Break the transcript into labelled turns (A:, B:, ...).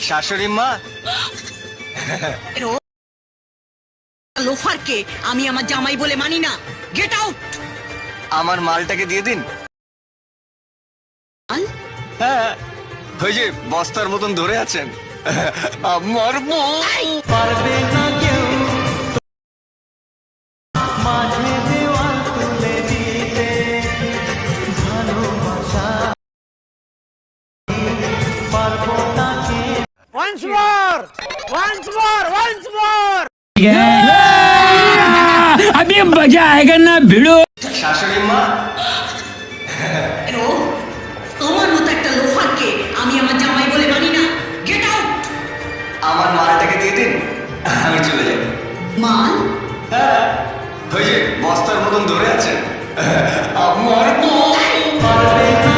A: শাশুড়ি মা,
B: লোফারকে আমি আমার জামাই বলে মানি না। Get out.
A: আমার মালটাকে দিয়ে দিন। হ্যাঁ, ওই যে বস্তার মতন ধরে আছেন। আমার বউ পারবে না কেউ মাঝে দেওয়াল তুলে দিতে, ভালোবাসা পারবো না কে।
C: Once more! Once more! Once more!
D: अभी मजा आएगा ना भिड़ो।
A: শাশুড়ি মা,
B: তোমার মতো একটা লোফারকে আমি আমার জামাই বলে মানি না। Get out.
A: আমার মালটাকে দিয়ে দিন, আমি চলে যাই।
B: মাল?
A: হ্যাঁ, ওই যে বস্তার মতন ধরে আছেন। আমার বউ পারবে না